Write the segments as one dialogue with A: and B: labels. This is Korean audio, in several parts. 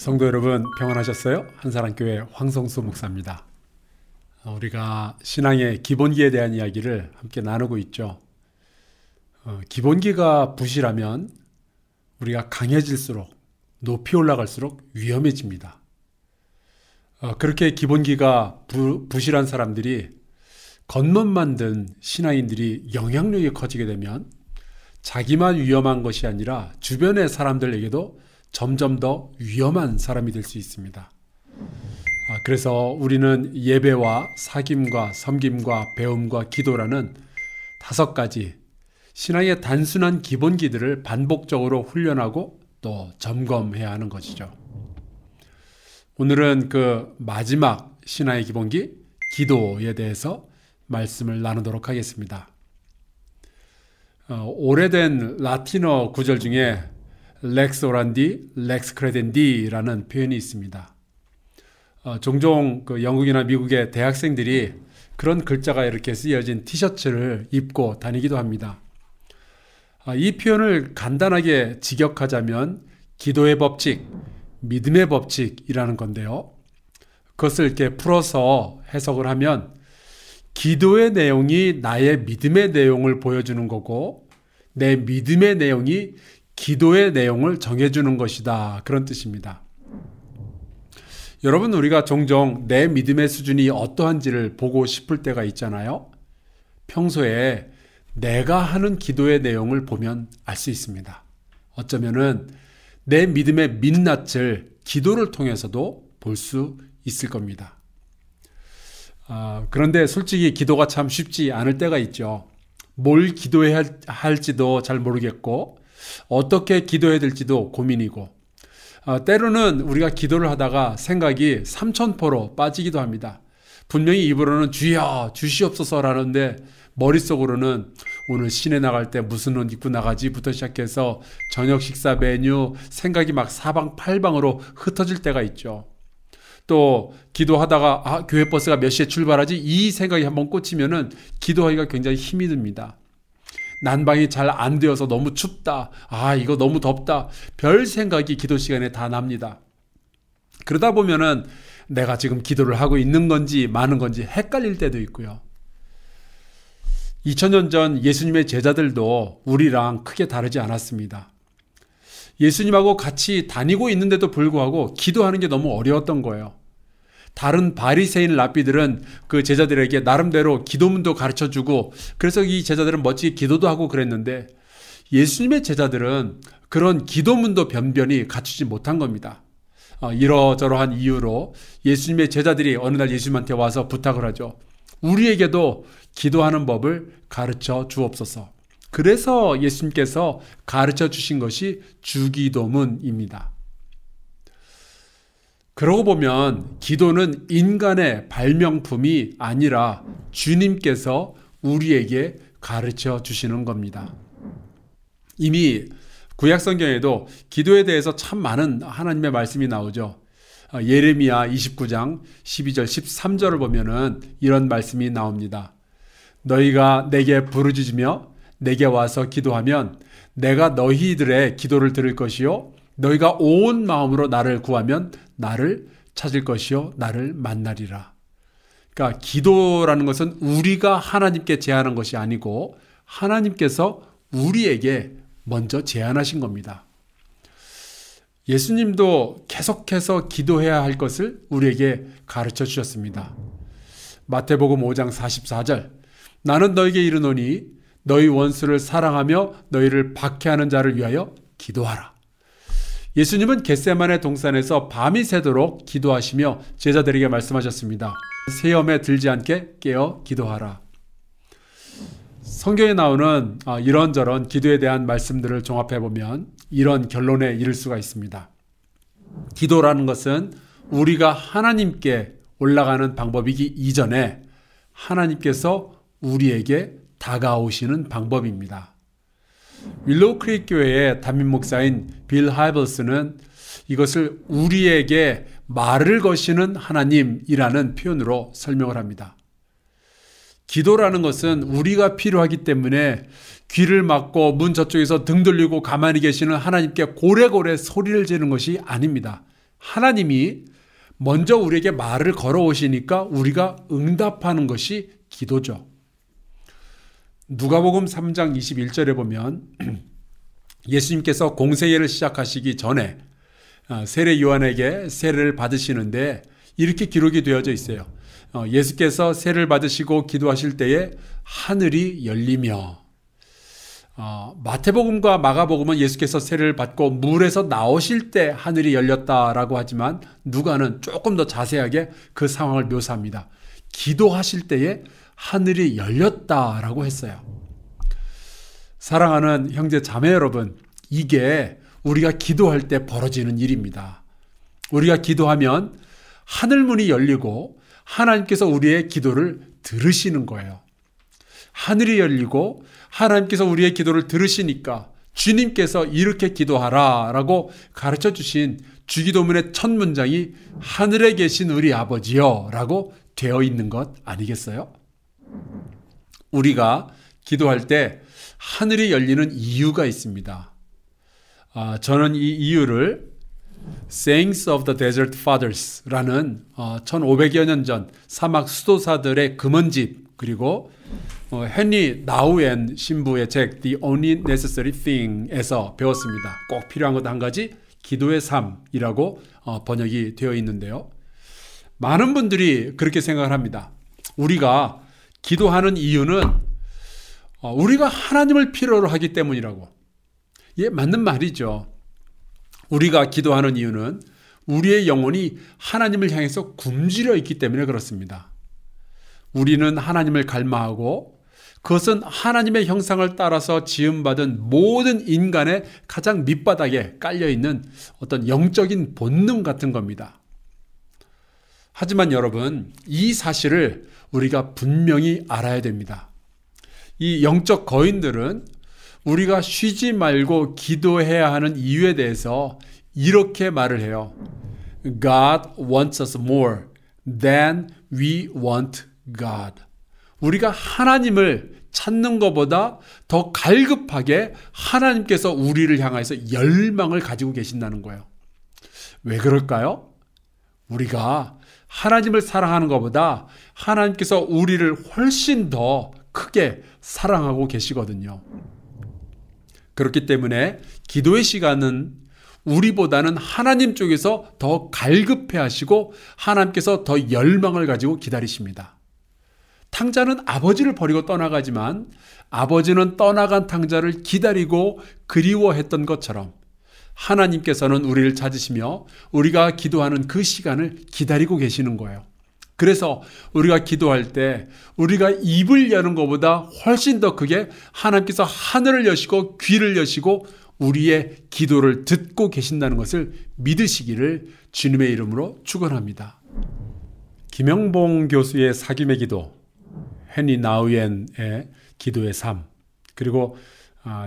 A: 성도 여러분 평안하셨어요? 한사랑교회 황성수 목사입니다. 우리가 신앙의 기본기에 대한 이야기를 함께 나누고 있죠. 기본기가 부실하면 우리가 강해질수록 높이 올라갈수록 위험해집니다. 그렇게 기본기가 부실한 사람들이 겉멋만 든 신앙인들이 영향력이 커지게 되면 자기만 위험한 것이 아니라 주변의 사람들에게도 점점 더 위험한 사람이 될 수 있습니다. 그래서 우리는 예배와 사귐과 섬김과 배움과 기도라는 5가지 신앙의 단순한 기본기들을 반복적으로 훈련하고 또 점검해야 하는 것이죠. 오늘은 그 마지막 신앙의 기본기, 기도에 대해서 말씀을 나누도록 하겠습니다. 오래된 라틴어 구절 중에 렉스 오란디, 렉스 크레덴디라는 표현이 있습니다. 종종 그 영국이나 미국의 대학생들이 그런 글자가 이렇게 쓰여진 티셔츠를 입고 다니기도 합니다. 이 표현을 간단하게 직역하자면 기도의 법칙, 믿음의 법칙이라는 건데요. 그것을 이렇게 풀어서 해석을 하면 기도의 내용이 나의 믿음의 내용을 보여주는 거고 내 믿음의 내용이 기도의 내용을 정해주는 것이다. 그런 뜻입니다. 여러분, 우리가 종종 내 믿음의 수준이 어떠한지를 보고 싶을 때가 있잖아요. 평소에 내가 하는 기도의 내용을 보면 알 수 있습니다. 어쩌면은 내 믿음의 민낯을 기도를 통해서도 볼 수 있을 겁니다. 그런데 솔직히 기도가 참 쉽지 않을 때가 있죠. 뭘 기도해야 할지도 잘 모르겠고 어떻게 기도해야 될지도 고민이고 때로는 우리가 기도를 하다가 생각이 삼천포로 빠지기도 합니다. 분명히 입으로는 주여 주시옵소서 라는데 머릿속으로는 오늘 시내 나갈 때 무슨 옷 입고 나가지부터 시작해서 저녁 식사 메뉴 생각이 막 사방팔방으로 흩어질 때가 있죠. 또 기도하다가 교회 버스가 몇 시에 출발하지 이 생각이 한번 꽂히면은 기도하기가 굉장히 힘이 듭니다. 난방이 잘 안 되어서 너무 춥다. 이거 너무 덥다. 별 생각이 기도 시간에 다 납니다. 그러다 보면은 내가 지금 기도를 하고 있는 건지 마는 건지 헷갈릴 때도 있고요. 2000년 전 예수님의 제자들도 우리랑 크게 다르지 않았습니다. 예수님하고 같이 다니고 있는데도 불구하고 기도하는 게 너무 어려웠던 거예요. 다른 바리새인 랍비들은 그 제자들에게 나름대로 기도문도 가르쳐주고 그래서 이 제자들은 멋지게 기도도 하고 그랬는데 예수님의 제자들은 그런 기도문도 변변히 갖추지 못한 겁니다. 이러저러한 이유로 예수님의 제자들이 어느 날 예수님한테 와서 부탁을 하죠. 우리에게도 기도하는 법을 가르쳐 주옵소서. 그래서 예수님께서 가르쳐 주신 것이 주기도문입니다. 그러고 보면 기도는 인간의 발명품이 아니라 주님께서 우리에게 가르쳐 주시는 겁니다. 이미 구약성경에도 기도에 대해서 참 많은 하나님의 말씀이 나오죠. 예레미야 29장 12절 13절을 보면은 이런 말씀이 나옵니다. 너희가 내게 부르짖으며 내게 와서 기도하면 내가 너희들의 기도를 들을 것이요 너희가 온 마음으로 나를 구하면 나를 찾을 것이요 나를 만나리라. 그러니까 기도라는 것은 우리가 하나님께 제안한 것이 아니고 하나님께서 우리에게 먼저 제안하신 겁니다. 예수님도 계속해서 기도해야 할 것을 우리에게 가르쳐 주셨습니다. 마태복음 5장 44절 나는 너에게 이르노니 너희 원수를 사랑하며 너희를 박해하는 자를 위하여 기도하라. 예수님은 겟세마네 동산에서 밤이 새도록 기도하시며 제자들에게 말씀하셨습니다. 세험에 들지 않게 깨어 기도하라. 성경에 나오는 이런저런 기도에 대한 말씀들을 종합해보면 이런 결론에 이를 수가 있습니다. 기도라는 것은 우리가 하나님께 올라가는 방법이기 이전에 하나님께서 우리에게 다가오시는 방법입니다. 윌로우 크릭 교회의 담임 목사인 빌 하이블스는 이것을 우리에게 말을 거시는 하나님이라는 표현으로 설명을 합니다. 기도라는 것은 우리가 필요하기 때문에 귀를 막고 문 저쪽에서 등 돌리고 가만히 계시는 하나님께 고래고래 소리를 지르는 것이 아닙니다. 하나님이 먼저 우리에게 말을 걸어오시니까 우리가 응답하는 것이 기도죠. 누가복음 3장 21절에 보면 예수님께서 공세례를 시작하시기 전에 세례 요한에게 세례를 받으시는데 이렇게 기록이 되어져 있어요. 예수께서 세례를 받으시고 기도하실 때에 하늘이 열리며, 마태복음과 마가복음은 예수께서 세례를 받고 물에서 나오실 때 하늘이 열렸다라고 하지만 누가는 조금 더 자세하게 그 상황을 묘사합니다. 기도하실 때에 하늘이 열렸다라고 했어요. 사랑하는 형제 자매 여러분, 이게 우리가 기도할 때 벌어지는 일입니다. 우리가 기도하면 하늘문이 열리고 하나님께서 우리의 기도를 들으시는 거예요. 하늘이 열리고 하나님께서 우리의 기도를 들으시니까 주님께서 이렇게 기도하라 라고 가르쳐 주신 주기도문의 첫 문장이 하늘에 계신 우리 아버지여 라고 되어 있는 것 아니겠어요? 우리가 기도할 때 하늘이 열리는 이유가 있습니다. 저는 이 이유를 Sayings of the Desert Fathers라는 1500여 년 전 사막 수도사들의 금언집, 그리고 헨리 나우엔 신부의 책 The Only Necessary Thing에서 배웠습니다. 꼭 필요한 것 한 가지, 기도의 삶이라고 번역이 되어 있는데요. 많은 분들이 그렇게 생각을 합니다. 우리가 기도하는 이유는 우리가 하나님을 필요로 하기 때문이라고. 예, 맞는 말이죠. 우리가 기도하는 이유는 우리의 영혼이 하나님을 향해서 굶주려 있기 때문에 그렇습니다. 우리는 하나님을 갈망하고 그것은 하나님의 형상을 따라서 지음받은 모든 인간의 가장 밑바닥에 깔려있는 어떤 영적인 본능 같은 겁니다. 하지만 여러분, 이 사실을 우리가 분명히 알아야 됩니다. 이 영적 거인들은 우리가 쉬지 말고 기도해야 하는 이유에 대해서 이렇게 말을 해요. God wants us more than we want God. 우리가 하나님을 찾는 것보다 더 갈급하게 하나님께서 우리를 향해서 열망을 가지고 계신다는 거예요. 왜 그럴까요? 우리가 하나님을 사랑하는 것보다 하나님께서 우리를 훨씬 더 크게 사랑하고 계시거든요. 그렇기 때문에 기도의 시간은 우리보다는 하나님 쪽에서 더 갈급해 하시고 하나님께서 더 열망을 가지고 기다리십니다. 탕자는 아버지를 버리고 떠나가지만 아버지는 떠나간 탕자를 기다리고 그리워했던 것처럼 하나님께서는 우리를 찾으시며 우리가 기도하는 그 시간을 기다리고 계시는 거예요. 그래서 우리가 기도할 때 우리가 입을 여는 것보다 훨씬 더 크게 하나님께서 하늘을 여시고 귀를 여시고 우리의 기도를 듣고 계신다는 것을 믿으시기를 주님의 이름으로 축원합니다. 김영봉 교수의 사귐의 기도, 헨리 나우엔의 기도의 삶, 그리고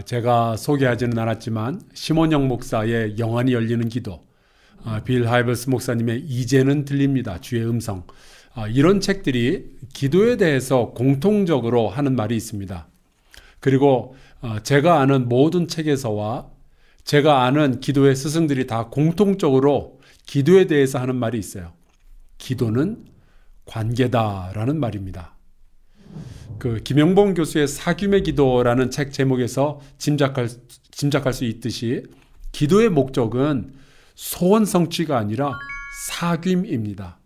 A: 제가 소개하지는 않았지만 심원영 목사의 영안이 열리는 기도, 빌 하이벌스 목사님의 이제는 들립니다, 주의 음성, 이런 책들이 기도에 대해서 공통적으로 하는 말이 있습니다. 그리고 제가 아는 모든 책에서와 제가 아는 기도의 스승들이 다 공통적으로 기도에 대해서 하는 말이 있어요. 기도는 관계다라는 말입니다. 그 김영봉 교수의 사귐의 기도라는 책 제목에서 짐작할 수 있듯이 기도의 목적은 소원 성취가 아니라 사귐입니다.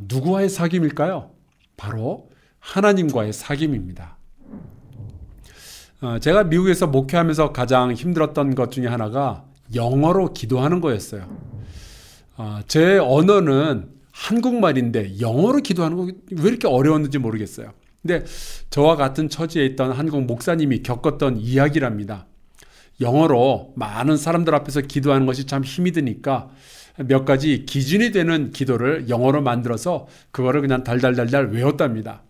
A: 누구와의 사귐일까요? 바로 하나님과의 사귐입니다. 제가 미국에서 목회하면서 가장 힘들었던 것 중에 하나가 영어로 기도하는 거였어요. 제 언어는 한국말인데 영어로 기도하는 거 왜 이렇게 어려웠는지 모르겠어요. 근데 저와 같은 처지에 있던 한국 목사님이 겪었던 이야기랍니다. 영어로 많은 사람들 앞에서 기도하는 것이 참 힘이 드니까 몇 가지 기준이 되는 기도를 영어로 만들어서 그거를 그냥 달달달달 외웠답니다.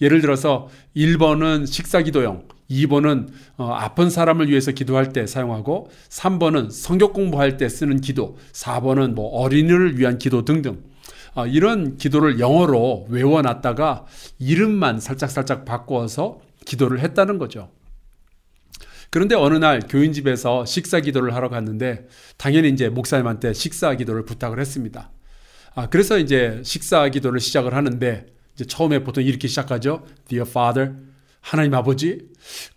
A: 예를 들어서 1번은 식사기도용, 2번은 아픈 사람을 위해서 기도할 때 사용하고, 3번은 성경 공부할 때 쓰는 기도, 4번은 뭐 어린이를 위한 기도 등등. 이런 기도를 영어로 외워놨다가 이름만 살짝살짝 바꿔서 기도를 했다는 거죠. 그런데 어느 날 교인집에서 식사 기도를 하러 갔는데 당연히 이제 목사님한테 식사 기도를 부탁을 했습니다. 그래서 이제 식사 기도를 시작을 하는데 이제 처음에 보통 이렇게 시작하죠. Dear Father, 하나님 아버지.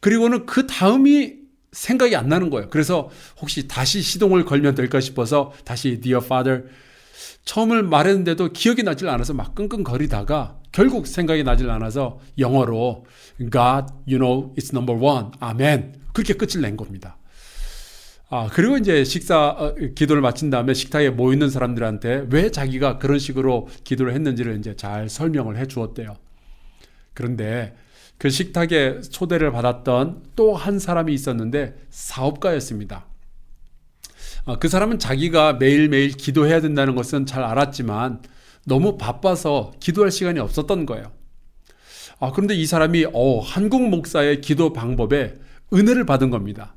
A: 그리고는 그 다음이 생각이 안 나는 거예요. 그래서 혹시 다시 시동을 걸면 될까 싶어서 다시 Dear Father. 처음을 말했는데도 기억이 나질 않아서 막 끙끙거리다가 결국 생각이 나질 않아서 영어로 God, you know, it's number one. 아멘. 그렇게 끝을 낸 겁니다. 그리고 이제 기도를 마친 다음에 식탁에 모여있는 사람들한테 왜 자기가 그런 식으로 기도를 했는지를 이제 잘 설명을 해 주었대요. 그런데 그 식탁에 초대를 받았던 또 한 사람이 있었는데 사업가였습니다. 그 사람은 자기가 매일매일 기도해야 된다는 것은 잘 알았지만 너무 바빠서 기도할 시간이 없었던 거예요. 그런데 이 사람이 한국 목사의 기도 방법에 은혜를 받은 겁니다.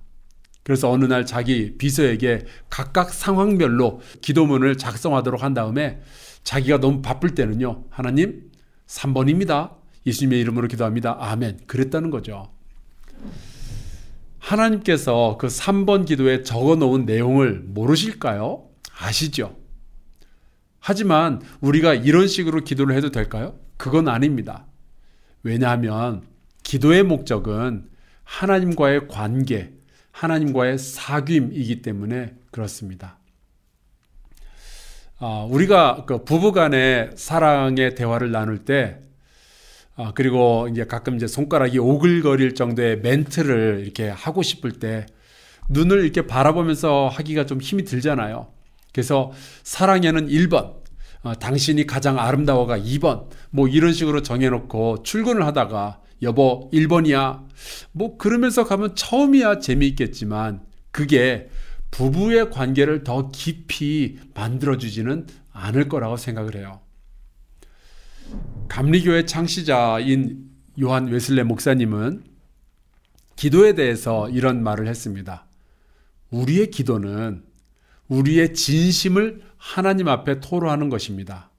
A: 그래서 어느 날 자기 비서에게 각각 상황별로 기도문을 작성하도록 한 다음에 자기가 너무 바쁠 때는요. 하나님 3번입니다. 예수님의 이름으로 기도합니다. 아멘. 그랬다는 거죠. 하나님께서 그 3번 기도에 적어놓은 내용을 모르실까요? 아시죠? 하지만 우리가 이런 식으로 기도를 해도 될까요? 그건 아닙니다. 왜냐하면 기도의 목적은 하나님과의 관계, 하나님과의 사귐이기 때문에 그렇습니다. 우리가 그 부부간의 사랑의 대화를 나눌 때 그리고 이제 가끔 이제 손가락이 오글거릴 정도의 멘트를 이렇게 하고 싶을 때 눈을 이렇게 바라보면서 하기가 좀 힘이 들잖아요. 그래서 사랑에는 1번, 당신이 가장 아름다워가 2번, 뭐 이런 식으로 정해놓고 출근을 하다가 여보 1번이야. 뭐 그러면서 가면 처음이야 재미있겠지만 그게 부부의 관계를 더 깊이 만들어주지는 않을 거라고 생각을 해요. 감리교의 창시자인 요한 웨슬레 목사님은 기도에 대해서 이런 말을 했습니다. 우리의 기도는 우리의 진심을 하나님 앞에 토로하는 것입니다.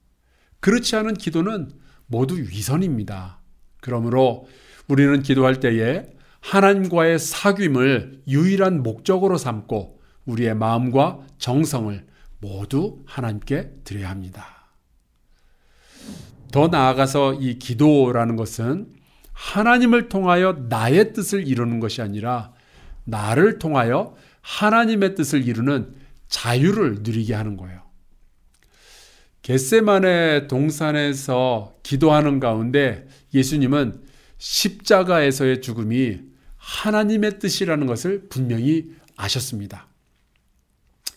A: 그렇지 않은 기도는 모두 위선입니다. 그러므로 우리는 기도할 때에 하나님과의 사귐을 유일한 목적으로 삼고 우리의 마음과 정성을 모두 하나님께 드려야 합니다. 더 나아가서 이 기도라는 것은 하나님을 통하여 나의 뜻을 이루는 것이 아니라 나를 통하여 하나님의 뜻을 이루는 자유를 누리게 하는 거예요. 겟세마네 동산에서 기도하는 가운데 예수님은 십자가에서의 죽음이 하나님의 뜻이라는 것을 분명히 아셨습니다.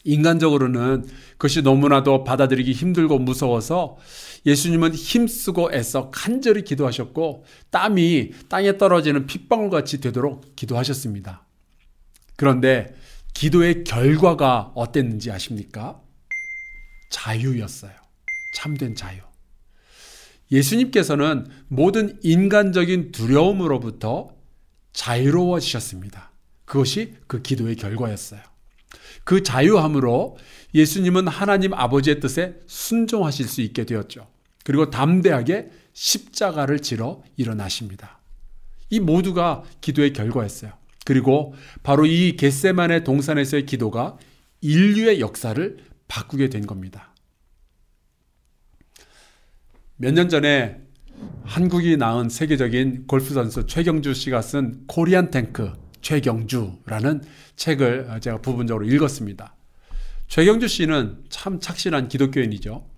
A: 인간적으로는 그것이 너무나도 받아들이기 힘들고 무서워서 예수님은 힘쓰고 애써 간절히 기도하셨고 땀이 땅에 떨어지는 핏방울같이 되도록 기도하셨습니다. 그런데 기도의 결과가 어땠는지 아십니까? 자유였어요. 참된 자유. 예수님께서는 모든 인간적인 두려움으로부터 자유로워지셨습니다. 그것이 그 기도의 결과였어요. 그 자유함으로 예수님은 하나님 아버지의 뜻에 순종하실 수 있게 되었죠. 그리고 담대하게 십자가를 지러 일어나십니다. 이 모두가 기도의 결과였어요. 그리고 바로 이 겟세마네 동산에서의 기도가 인류의 역사를 바꾸게 된 겁니다. 몇 년 전에 한국이 낳은 세계적인 골프 선수 최경주 씨가 쓴 코리안 탱크 최경주라는 책을 제가 부분적으로 읽었습니다. 최경주 씨는 참 착실한 기독교인이죠.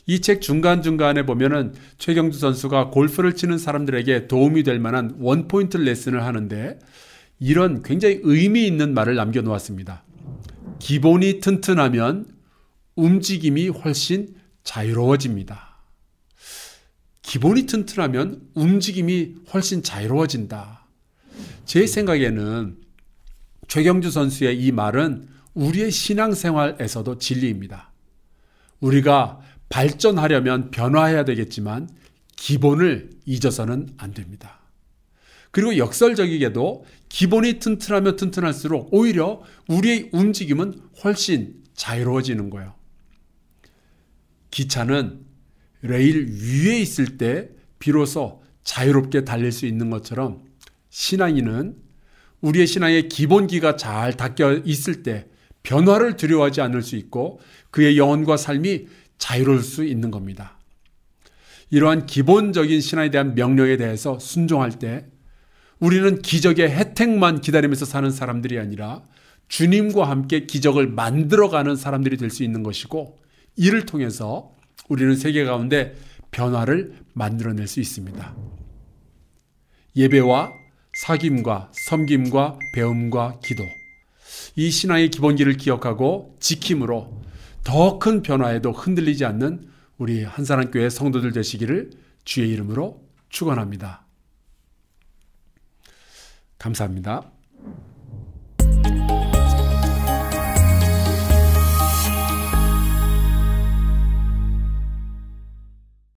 A: 이 책 중간중간에 보면은 최경주 선수가 골프를 치는 사람들에게 도움이 될 만한 원포인트 레슨을 하는데 이런 굉장히 의미 있는 말을 남겨놓았습니다. 기본이 튼튼하면 움직임이 훨씬 자유로워집니다. 기본이 튼튼하면 움직임이 훨씬 자유로워진다. 제 생각에는 최경주 선수의 이 말은 우리의 신앙생활에서도 진리입니다. 우리가 발전하려면 변화해야 되겠지만 기본을 잊어서는 안 됩니다. 그리고 역설적이게도 기본이 튼튼하면 튼튼할수록 오히려 우리의 움직임은 훨씬 자유로워지는 거예요. 기차는 레일 위에 있을 때 비로소 자유롭게 달릴 수 있는 것처럼 신앙인은 우리의 신앙의 기본기가 잘 닦여 있을 때 변화를 두려워하지 않을 수 있고 그의 영혼과 삶이 자유로울 수 있는 겁니다. 이러한 기본적인 신앙에 대한 명령에 대해서 순종할 때 우리는 기적의 혜택만 기다리면서 사는 사람들이 아니라 주님과 함께 기적을 만들어가는 사람들이 될 수 있는 것이고, 이를 통해서 우리는 세계 가운데 변화를 만들어낼 수 있습니다. 예배와 사귐과 섬김과 배움과 기도, 이 신앙의 기본기를 기억하고 지킴으로 더 큰 변화에도 흔들리지 않는 우리 한사랑교회 성도들 되시기를 주의 이름으로 축원합니다. 감사합니다.